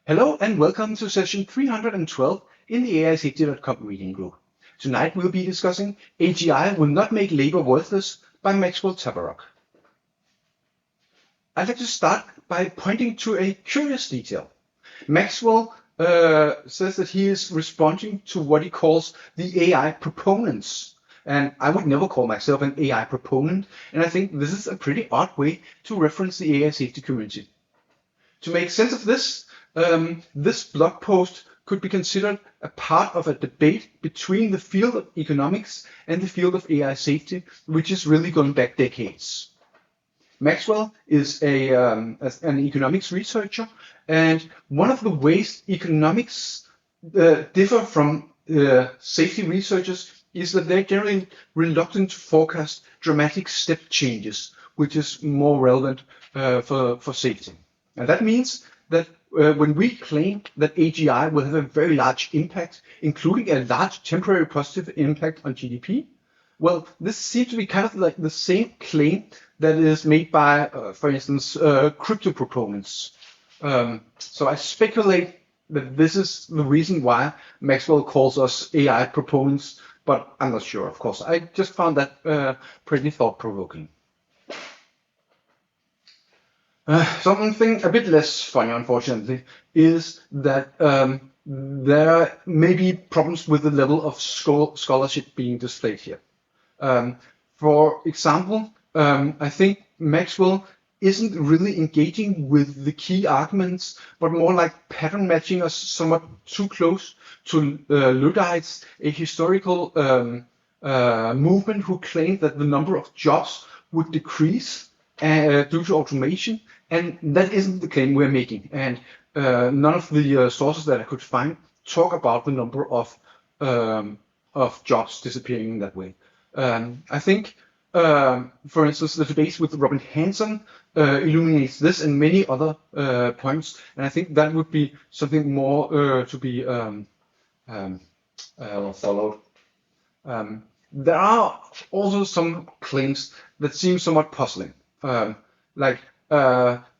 Hello and welcome to session 312 in the AIsafety.com reading group. Tonight we'll be discussing AGI will not make labor worthless by Maxwell Tabarrok. I'd like to start by pointing to a curious detail. Maxwell says that he is responding to what he calls the AI proponents. And I would never call myself an AI proponent, and I think this is a pretty odd way to reference the AI safety community. To make sense of this, this blog post could be considered a part of a debate between the field of economics and the field of AI safety, which is really going back decades. Maxwell is an economics researcher, and one of the ways economics differ from safety researchers is that they're generally reluctant to forecast dramatic step changes, which is more relevant for safety. And that means that when we claim that AGI will have a very large impact, including a large temporary positive impact on GDP, well, this seems to be kind of like the same claim that is made by, for instance, crypto proponents. So I speculate that this is the reason why Maxwell calls us AI proponents, but I'm not sure, of course. I just found that pretty thought-provoking. Something a bit less funny, unfortunately, is that there may be problems with the level of scholarship being displayed here. For example, I think Maxwell isn't really engaging with the key arguments, but more like pattern matching us somewhat too close to Luddites, a historical movement who claimed that the number of jobs would decrease due to automation, and that isn't the claim we're making. And none of the sources that I could find talk about the number of jobs disappearing in that way. I think, for instance, the debate with Robin Hanson illuminates this and many other points, and I think that would be something more to be followed. There are also some claims that seem somewhat puzzling.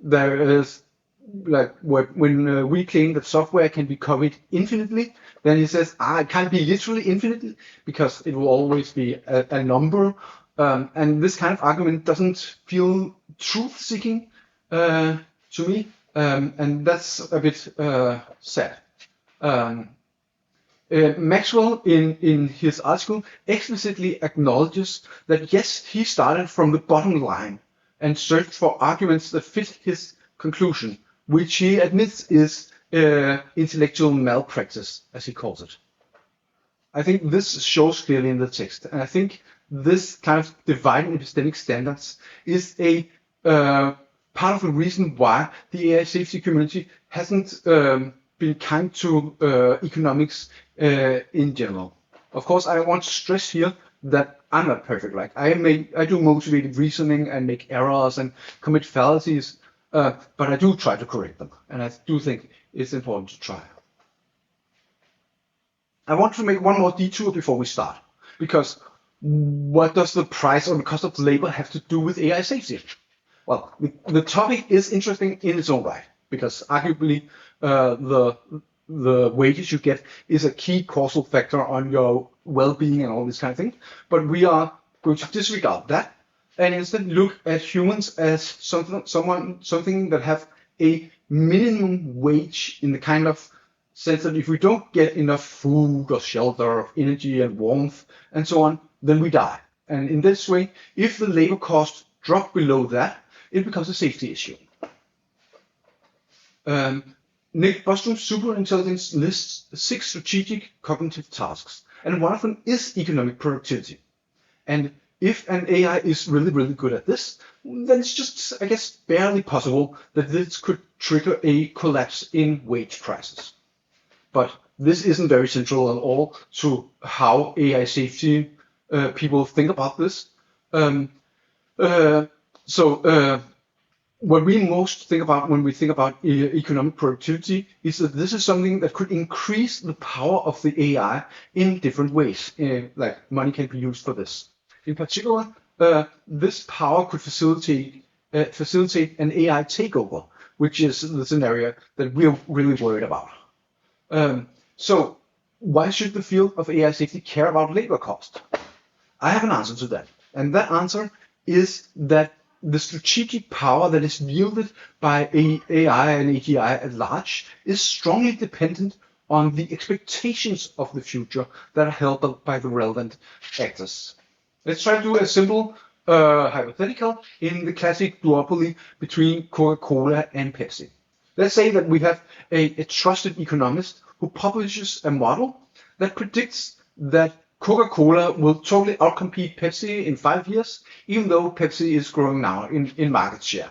There is when we claim that software can be copied infinitely, then he says, it can't be literally infinitely because it will always be a number. And this kind of argument doesn't feel truth-seeking to me, and that's a bit sad. Maxwell, in his article, explicitly acknowledges that yes, he started from the bottom line and searched for arguments that fit his conclusion, which he admits is intellectual malpractice, as he calls it. I think this shows clearly in the text, and I think this kind of dividing epistemic standards is a part of the reason why the AI safety community hasn't been kind to economics in general. Of course, I want to stress here that I'm not perfect. Like I do motivated reasoning and make errors and commit fallacies, but I do try to correct them, and I do think it's important to try. I want to make one more detour before we start, because what does the price or the cost of labor have to do with AI safety? Well, the topic is interesting in its own right, because arguably the wages you get is a key causal factor on your well-being and all this kind of thing. But we are going to disregard that and instead look at humans as something that have a minimum wage in the kind of sense that if we don't get enough food or shelter or energy and warmth and so on, then we die. And in this way, if the labor costs drop below that, it becomes a safety issue. Nick Bostrom's superintelligence lists 6 strategic cognitive tasks, and one of them is economic productivity. And if an AI is really, really good at this, then it's just, I guess, barely possible that this could trigger a collapse in wage prices. But this isn't very central at all to how AI safety people think about this. What we most think about when we think about economic productivity is that this is something that could increase the power of the AI in different ways, like money can be used for this. In particular, this power could facilitate an AI takeover which is the scenario that we're really worried about. So why should the field of AI safety care about labor cost? I have an answer to that. And that answer is that the strategic power that is yielded by AI and AGI at large is strongly dependent on the expectations of the future that are held by the relevant actors. Let's try to do a simple hypothetical in the classic duopoly between Coca-Cola and Pepsi. Let's say that we have a trusted economist who publishes a model that predicts that Coca-Cola will totally outcompete Pepsi in 5 years, even though Pepsi is growing now in market share.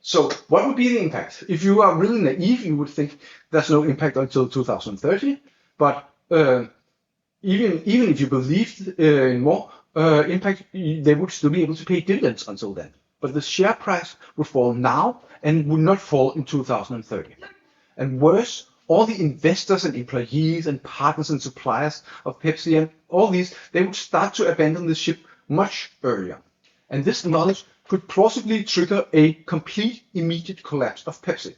So what would be the impact? If you are really naive, you would think there's no impact until 2030. But even if you believed in more impact, they would still be able to pay dividends until then. But the share price would fall now and would not fall in 2030. And worse, all the investors and employees and partners and suppliers of Pepsi and all these, they would start to abandon the ship much earlier. And this knowledge could plausibly trigger a complete immediate collapse of Pepsi.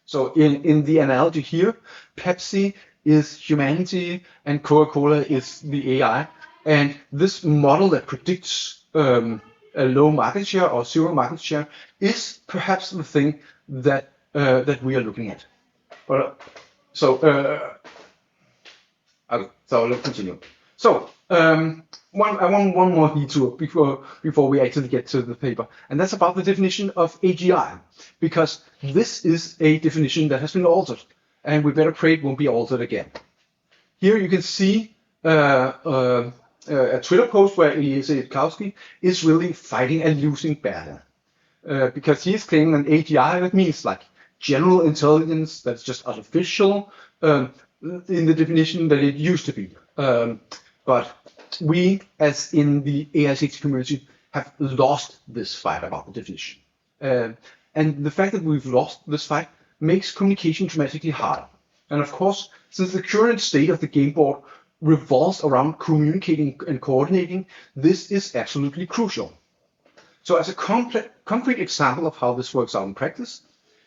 So in the analogy here, Pepsi is humanity and Coca-Cola is the AI. And this model that predicts a low market share or zero market share is perhaps the thing that we are looking at. So let's continue. So I want one more detour before we actually get to the paper, and that's about the definition of AGI, because this is a definition that has been altered, and we better pray it won't be altered again. Here you can see a Twitter post where Eliezer Yudkowsky is really fighting a losing battle, because he is claiming an AGI that means like general intelligence that's just artificial in the definition that it used to be. But we, as in the AI safety community, have lost this fight about the definition. And the fact that we've lost this fight makes communication dramatically harder. And of course, since the current state of the game board revolves around communicating and coordinating, this is absolutely crucial. So as a concrete example of how this works out in practice,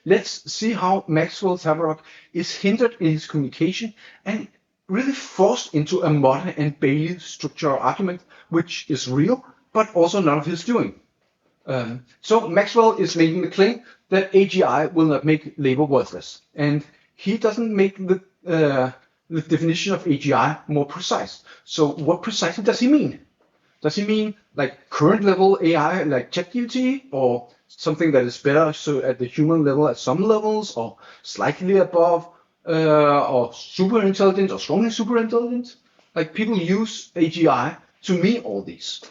let's see how Maxwell Tabarrok is hindered in his communication and really forced into a Motta and Bailey structural argument, which is real, but also none of his doing. So Maxwell is making the claim that AGI will not make labor worthless, and he doesn't make the definition of AGI more precise. So what precisely does he mean? Does he mean like current level AI, like ChatGPT, or something that is better so at the human level at some levels, or slightly above, or super intelligent, or strongly super intelligent? Like people use AGI to mean all these.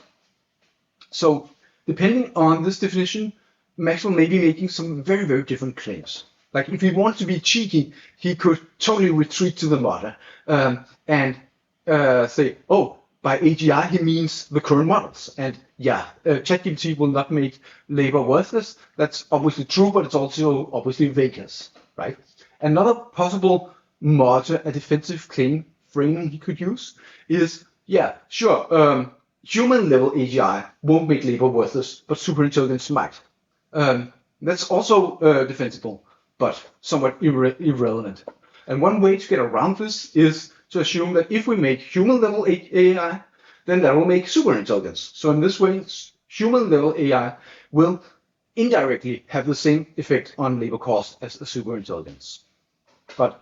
So depending on this definition, Maxwell may be making some very, very different claims. Like if he wanted to be cheeky, he could totally retreat to the Motta and say, oh, by AGI, he means the current models. And yeah, ChatGPT will not make labor worthless. That's obviously true, but it's also obviously vagueness, right? Another possible Motta, a defensive claim framing he could use is, yeah, sure, human level AGI won't make labor worthless, but superintelligence might. That's also defensible, but somewhat irrelevant. And one way to get around this is to assume that if we make human level AI, then that will make superintelligence. So in this way, human level AI will indirectly have the same effect on labor cost as the superintelligence. But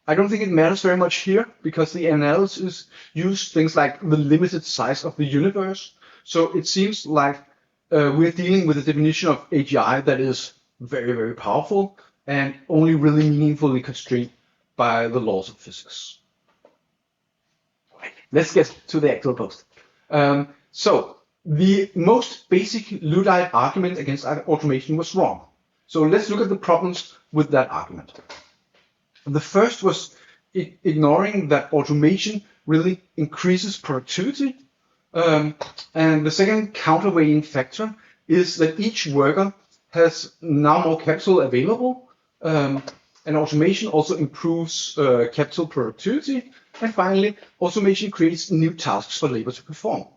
I don't think it matters very much here, because the analysis used things like the limited size of the universe. So it seems like we're dealing with a definition of AGI that is very, very powerful and only really meaningfully constrained by the laws of physics. Let's get to the actual post. So the most basic Luddite argument against automation was wrong. So let's look at the problems with that argument. The first was ignoring that automation really increases productivity. And the second counterweighting factor is that each worker has now more capital available. And automation also improves capital productivity. And finally, automation creates new tasks for labor to perform.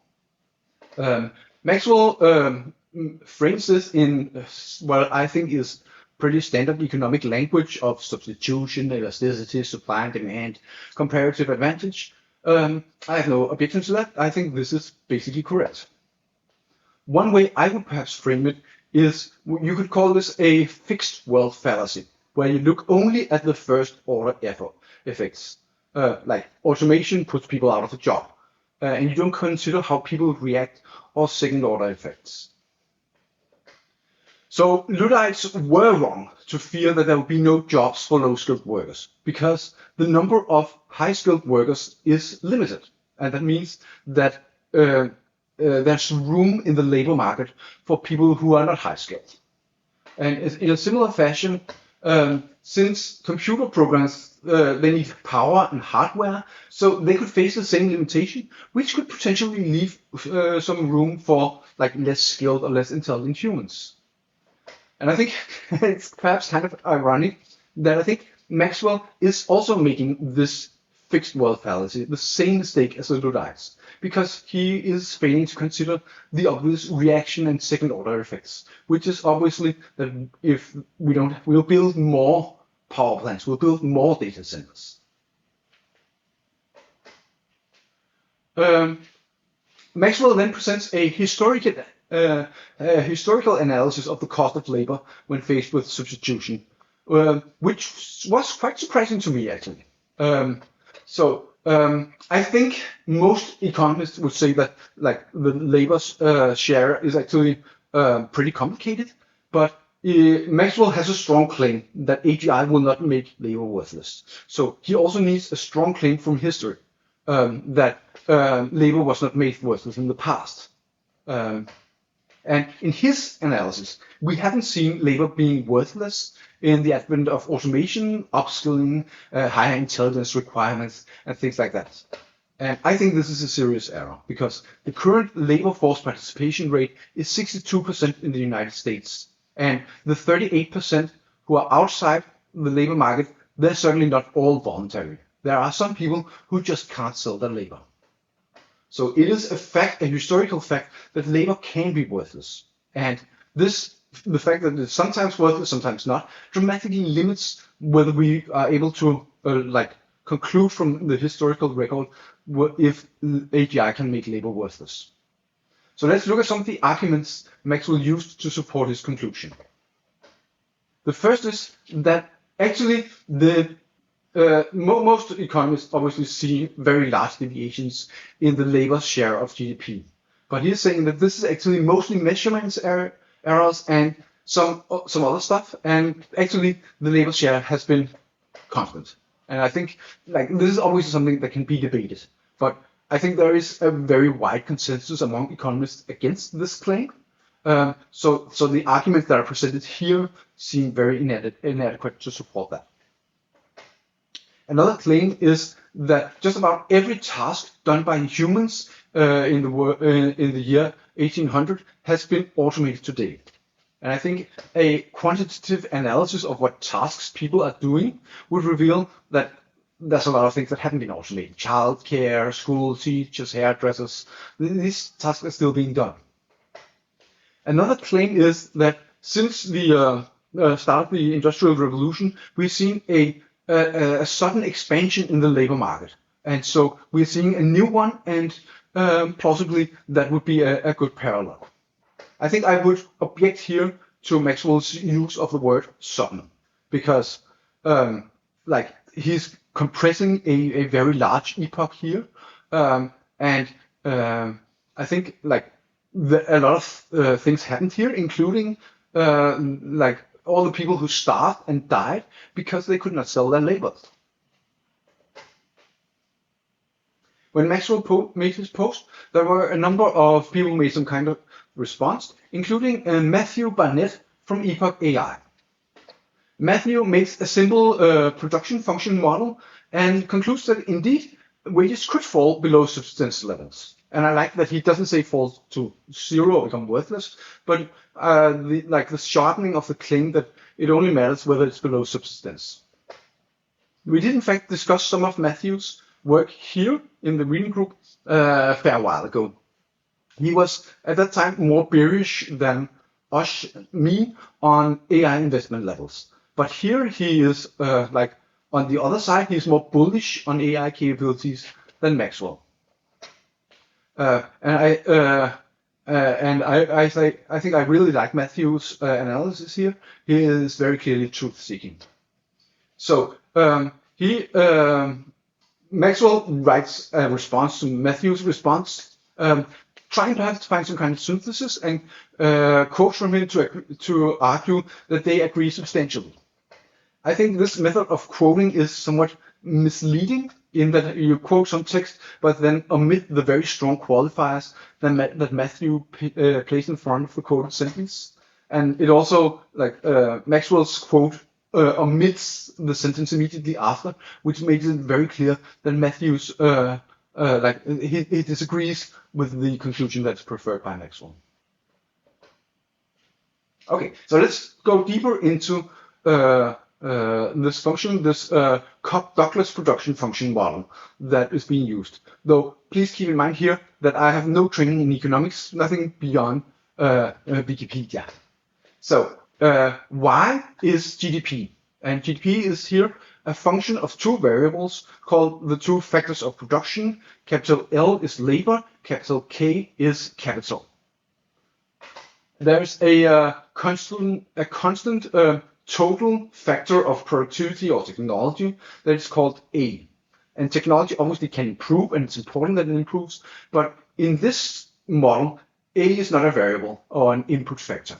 Maxwell frames this in what I think is pretty standard economic language of substitution, elasticity, supply and demand, comparative advantage. I have no objection to that. I think this is basically correct. One way I would perhaps frame it is, you could call this a fixed wealth fallacy, where you look only at the first order effects. Like automation puts people out of a job, and you don't consider how people react or second order effects. So Luddites were wrong to fear that there would be no jobs for low-skilled workers, because the number of high-skilled workers is limited. And that means that there's room in the labor market for people who are not high-skilled. And in a similar fashion, since computer programs, they need power and hardware, so they could face the same limitation, which could potentially leave some room for like less skilled or less intelligent humans. And I think it's perhaps kind of ironic that I think Maxwell is also making this fixed wealth fallacy the same mistake as the Luddites, because he is failing to consider the obvious reaction and second order effects, which is obviously that if we'll build more power plants, we'll build more data centers. Maxwell then presents a historical analysis of the cost of labor when faced with substitution, which was quite surprising to me, actually. I think most economists would say that like the labor share is actually pretty complicated, but Maxwell has a strong claim that AGI will not make labor worthless. So he also needs a strong claim from history that labor was not made worthless in the past. And in his analysis, we haven't seen labor being worthless in the advent of automation, upskilling, higher intelligence requirements, and things like that. And I think this is a serious error, because the current labor force participation rate is 62% in the United States. And the 38% who are outside the labor market, they're certainly not all voluntary. There are some people who just can't sell their labor. So it is a fact, a historical fact, that labor can be worthless. And the fact that it's sometimes worthless, sometimes not, dramatically limits whether we are able to conclude from the historical record if AGI can make labor worthless. So let's look at some of the arguments Maxwell used to support his conclusion. The first is that actually most economists obviously see very large deviations in the labor share of GDP. But he's saying that this is actually mostly measurements errors and some other stuff, and actually the labor share has been constant. And I think this is obviously something that can be debated, but I think there is a very wide consensus among economists against this claim. So the arguments that are presented here seem very inadequate to support that. Another claim is that just about every task done by humans in the year 1800 has been automated today. And I think a quantitative analysis of what tasks people are doing would reveal that there's a lot of things that haven't been automated. Childcare, school teachers, hairdressers, these tasks are still being done. Another claim is that since the start of the Industrial Revolution, we've seen a sudden expansion in the labor market. And so we're seeing a new one, and plausibly that would be a good parallel. I think I would object here to Maxwell's use of the word sudden, because he's compressing a very large epoch here. I think a lot of things happened here, including all the people who starved and died because they could not sell their labor. When Maxwell made his post, there were a number of people who made some kind of response, including Matthew Barnett from Epoch AI. Matthew makes a simple production function model and concludes that indeed wages could fall below subsistence levels. And I like that he doesn't say fall to zero or become worthless, but the sharpening of the claim that it only matters whether it's below subsistence. We did in fact discuss some of Matthew's work here in the reading group a fair while ago. He was at that time more bearish than me on AI investment levels. But here he is like on the other side, he's more bullish on AI capabilities than Maxwell. I think I really like Matthew's analysis here. He is very clearly truth-seeking. So Maxwell writes a response to Matthew's response, trying to find some kind of synthesis, and quotes from him to argue that they agree substantially. I think this method of quoting is somewhat misleading in that you quote some text but then omit the very strong qualifiers that Matthew placed in front of the quoted sentence. And it also, like Maxwell's quote, omits the sentence immediately after, which makes it very clear that Matthew's he disagrees with the conclusion that's preferred by Maxwell. Okay, so let's go deeper into this function, this Cobb-Douglas production function model that is being used. Though please keep in mind here that I have no training in economics, nothing beyond Wikipedia. So Y is GDP, and GDP is here a function of two variables called the two factors of production. Capital L is labor, capital K is capital. There's a constant total factor of productivity or technology that is called A. And technology obviously can improve, and it's important that it improves, but in this model, A is not a variable or an input factor.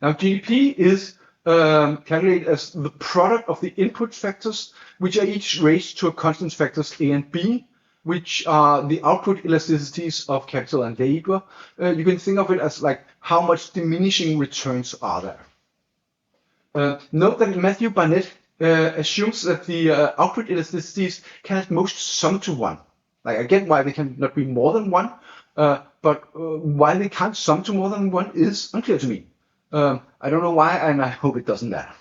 Now GDP is calculated as the product of the input factors, which are each raised to a constant factors A and B, which are the output elasticities of capital and labor. You can think of it as like how much diminishing returns are there. Note that Matthew Barnett assumes that the output elasticities can at most sum to 1. Like I get why they cannot be more than 1, but why they can't sum to more than 1 is unclear to me. I don't know why, and I hope it doesn't matter.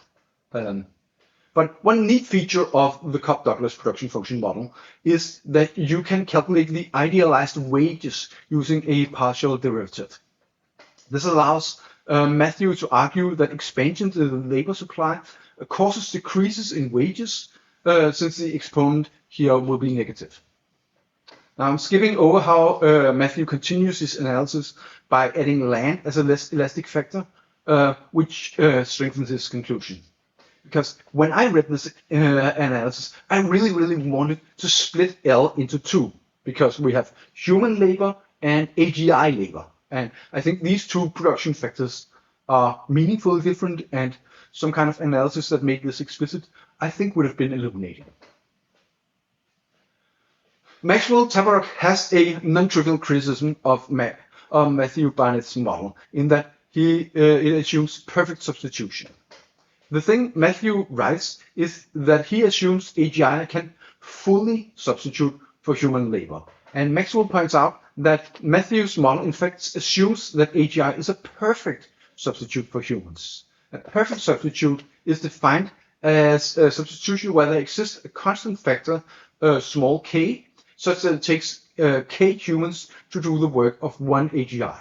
But one neat feature of the Cobb-Douglas production function model is that you can calculate the idealized wages using a partial derivative. This allows Matthew to argue that expansion to the labor supply causes decreases in wages, since the exponent here will be negative. Now I'm skipping over how Matthew continues his analysis by adding land as a less elastic factor, which strengthens his conclusion. Because when I read this analysis, I really wanted to split L into two, because we have human labor and AGI labor. And I think these two production factors are meaningfully different, and some kind of analysis that made this explicit, I think, would have been illuminating. Maxwell Tabarrok has a non-trivial criticism of Matthew Barnett's model, in that it assumes perfect substitution. The thing Matthew writes is that he assumes AGI can fully substitute for human labor. And Maxwell points out that Matthew's model in fact assumes that AGI is a perfect substitute for humans. A perfect substitute is defined as a substitution where there exists a constant factor, small k, such that it takes k humans to do the work of one AGI.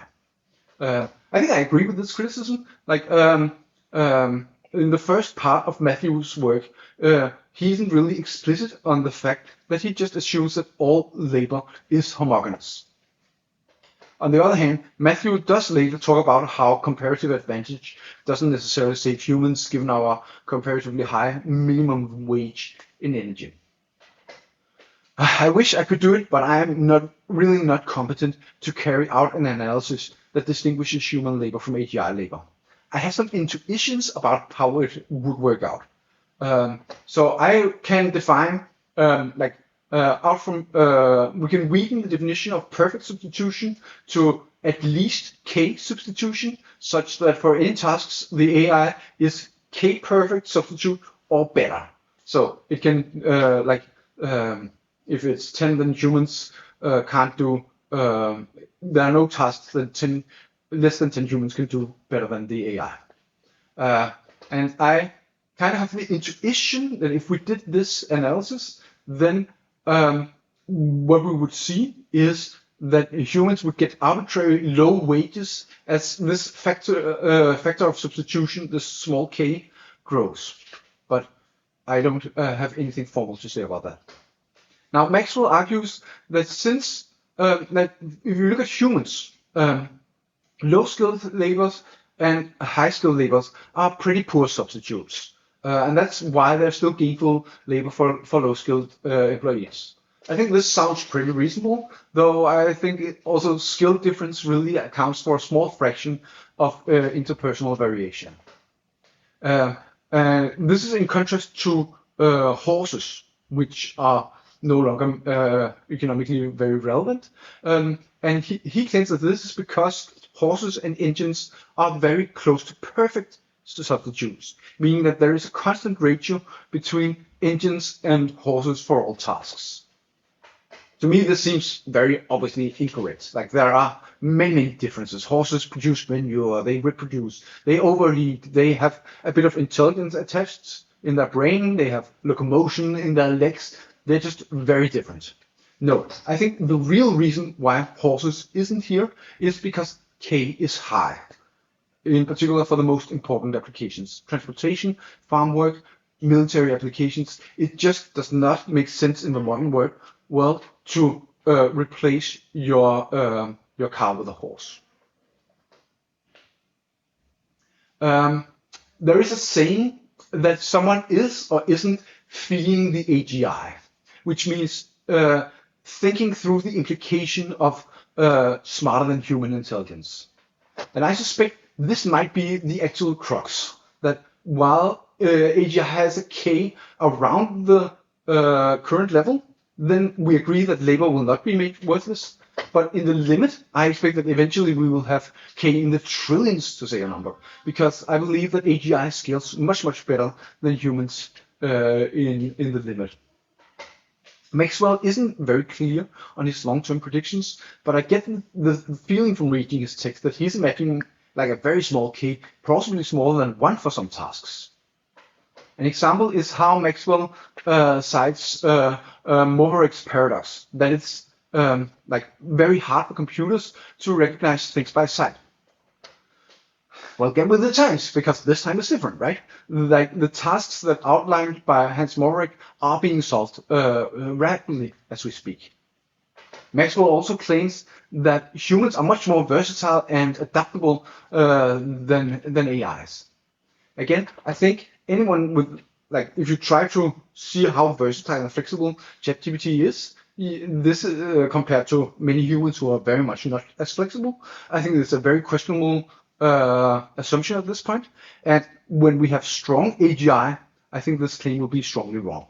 I think I agree with this criticism. Like in the first part of Matthew's work, he isn't really explicit on the fact that he just assumes that all labor is homogeneous. On the other hand, Matthew does later talk about how comparative advantage doesn't necessarily save humans given our comparatively high minimum wage in energy. I wish I could do it, but I am really not competent to carry out an analysis that distinguishes human labor from AGI labor. I have some intuitions about how it would work out. So I can define we can weaken the definition of perfect substitution to at least k substitution, such that for any tasks the AI is k perfect substitute or better. So it can if it's 10, then humans can't do. There are no tasks that less than 10 humans can do better than the AI. And I kind of have the intuition that if we did this analysis, then what we would see is that humans would get arbitrary low wages as this factor of substitution, this small k, grows. But I don't have anything formal to say about that. Now, Maxwell argues that since that if you look at humans, low-skilled laborers and high-skilled laborers are pretty poor substitutes. And that's why there's still gainful labor for low-skilled employees. I think this sounds pretty reasonable, though I think also skill difference really accounts for a small fraction of interpersonal variation. This is in contrast to horses, which are no longer economically very relevant. And he claims that this is because horses and engines are very close to perfect substitutes, meaning that there is a constant ratio between engines and horses for all tasks. To me, this seems very obviously incorrect. Like there are many differences. Horses produce manure, they reproduce, they overeat, they have a bit of intelligence attached in their brain, they have locomotion in their legs. They're just very different. No, I think the real reason why horses isn't here is because K is high, in particular for the most important applications. Transportation, farm work, military applications. It just does not make sense in the modern world to replace your car with a horse. There is a saying that someone is or isn't feeling the AGI, which means thinking through the implication of smarter than human intelligence. And I suspect this might be the actual crux, that while AGI has a K around the current level, then we agree that labor will not be made worthless. But in the limit, I expect that eventually we will have K in the trillions, to say a number, because I believe that AGI scales much, much better than humans in the limit. Maxwell isn't very clear on his long-term predictions, but I get the feeling from reading his text that he's imagining like a very small K, possibly smaller than 1 for some tasks. An example is how Maxwell cites Mohorovic's paradox, that it's like very hard for computers to recognize things by sight. Well, get with the times, because this time is different, right? Like the tasks that outlined by Hans Mohoric are being solved rapidly as we speak. Maxwell also claims that humans are much more versatile and adaptable than AIs. Again, I think anyone with, like, if you try to see how versatile and flexible ChatGPT is, this compared to many humans who are very much not as flexible, I think it's a very questionable assumption at this point. And when we have strong AGI, I think this claim will be strongly wrong.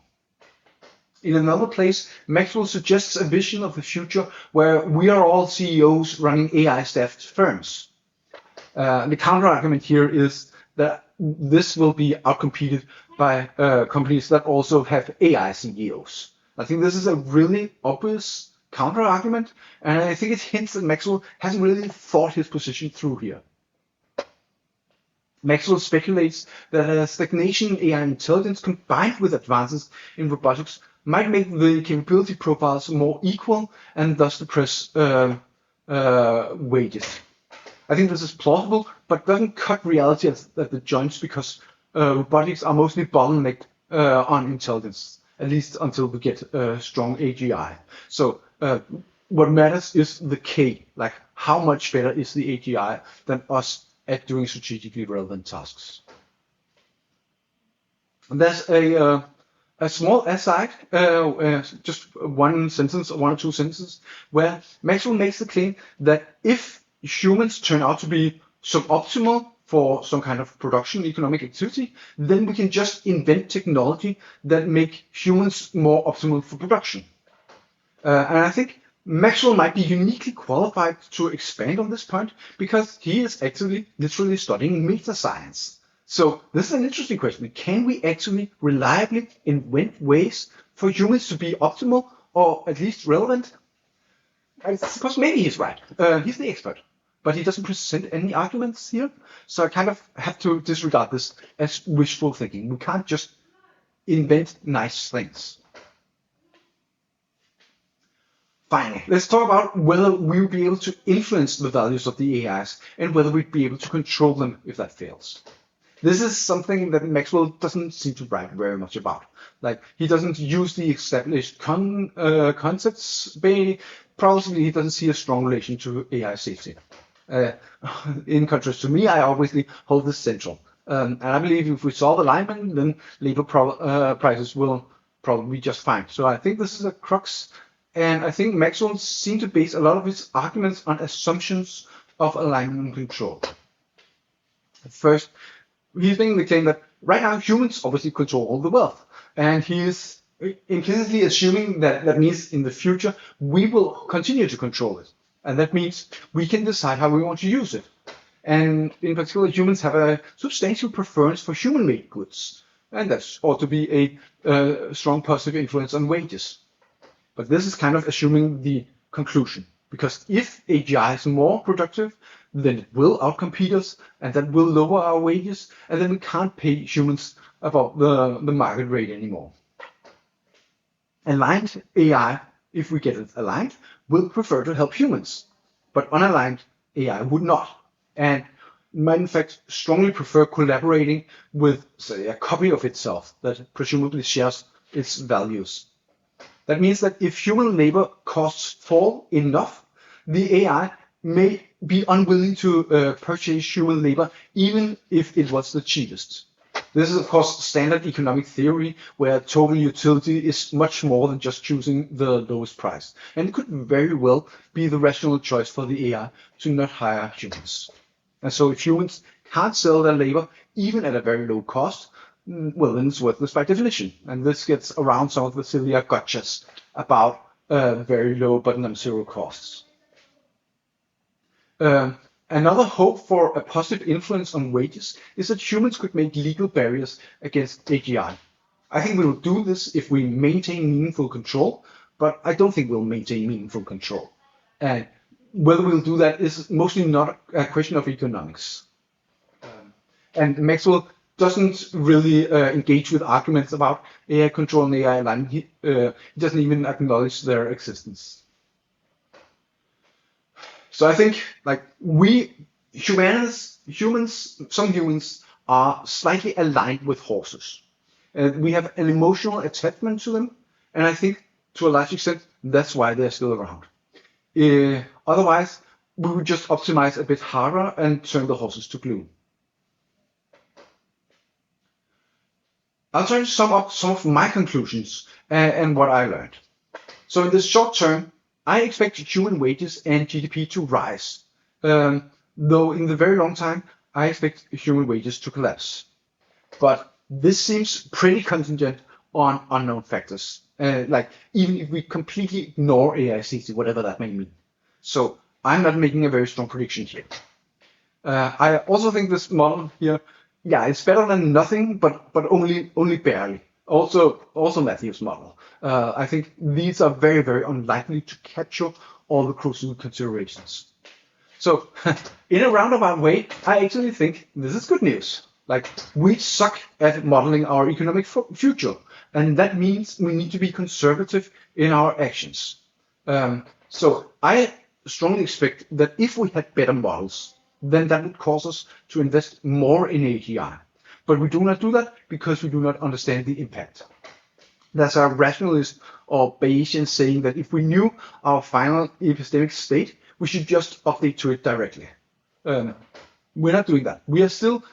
In another place, Maxwell suggests a vision of the future where we are all CEOs running AI-staffed firms. The counter-argument here is that this will be outcompeted by companies that also have AI CEOs. I think this is a really obvious counter-argument, and I think it hints that Maxwell hasn't really thought his position through here. Maxwell speculates that a stagnation in AI intelligence combined with advances in robotics might make the capability profiles more equal and thus depress wages. I think this is plausible, but doesn't cut reality at the joints, because robotics are mostly bottlenecked on intelligence, at least until we get strong AGI. So what matters is the K, like how much better is the AGI than us at doing strategically relevant tasks. And there's a small aside, just one sentence or 1 or 2 sentences, where Maxwell makes the claim that if humans turn out to be suboptimal for some kind of production economic activity, then we can just invent technology that make humans more optimal for production. And I think Maxwell might be uniquely qualified to expand on this point, because he is actually literally studying meta science. So this is an interesting question. Can we actually reliably invent ways for humans to be optimal or at least relevant? I suppose maybe he's right. He's the expert, but he doesn't present any arguments here. So I kind of have to disregard this as wishful thinking. We can't just invent nice things. Finally, let's talk about whether we'll be able to influence the values of the AIs and whether we'd be able to control them if that fails. This is something that Maxwell doesn't seem to write very much about. Like, he doesn't use the established concepts. Probably he doesn't see a strong relation to AI safety. In contrast to me, I obviously hold this central. And I believe if we solve alignment, then labor prices will probably be just fine. So I think this is a crux. And I think Maxwell seemed to base a lot of his arguments on assumptions of alignment and control. First, he's making the claim that right now humans obviously control all the wealth. And he is implicitly assuming that that means in the future we will continue to control it. And that means we can decide how we want to use it. And in particular, humans have a substantial preference for human-made goods. And that ought to be a strong positive influence on wages. But this is kind of assuming the conclusion. Because if AGI is more productive, then it will outcompete us, and that will lower our wages, and then we can't pay humans above the market rate anymore. Aligned AI, if we get it aligned, will prefer to help humans, but unaligned AI would not, and might in fact strongly prefer collaborating with, say, a copy of itself that presumably shares its values. That means that if human labor costs fall enough, the AI may be unwilling to purchase human labor, even if it was the cheapest. This is, of course, standard economic theory, where total utility is much more than just choosing the lowest price. And it could very well be the rational choice for the AI to not hire humans. And so if humans can't sell their labor, even at a very low cost, well, then it's worthless by definition. And this gets around some of the sillier gotchas about very low but non-zero costs. Another hope for a positive influence on wages is that humans could make legal barriers against AGI. I think we'll do this if we maintain meaningful control, but I don't think we'll maintain meaningful control. And whether we'll do that is mostly not a question of economics. And Maxwell doesn't really engage with arguments about AI control and AI alignment. He doesn't even acknowledge their existence. So I think, like, some humans are slightly aligned with horses. We have an emotional attachment to them, and I think to a large extent that's why they're still around. Otherwise, we would just optimize a bit harder and turn the horses to glue. I'll try to sum up some of my conclusions and what I learned. So in the short term, I expect human wages and GDP to rise, though in the very long time, I expect human wages to collapse. But this seems pretty contingent on unknown factors, like even if we completely ignore AI safety, whatever that may mean. So I'm not making a very strong prediction here. I also think this model here, yeah, it's better than nothing, but only barely. Also Matthew's model. I think these are very, very unlikely to capture all the crucial considerations. So in a roundabout way, I actually think this is good news. Like, we suck at modeling our economic future, and that means we need to be conservative in our actions. So I strongly expect that if we had better models, then that would cause us to invest more in AGI. But we do not do that because we do not understand the impact. There's a rationalist or Bayesian saying that if we knew our final epistemic state, we should just update to it directly. We're not doing that. We are still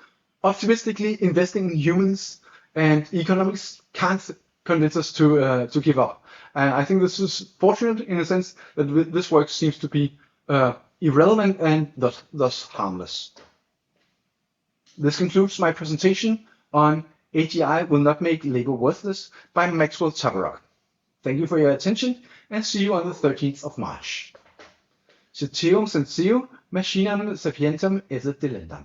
optimistically investing in humans, and economics can't convince us to give up. And I think this is fortunate in a sense that this work seems to be irrelevant and thus harmless. This concludes my presentation on AGI Will Not Make Labor Worthless by Maxwell Tabarrok. Thank you for your attention, and see you on the 13th of March. Ceterum censeo machinam sapientam esse delendam.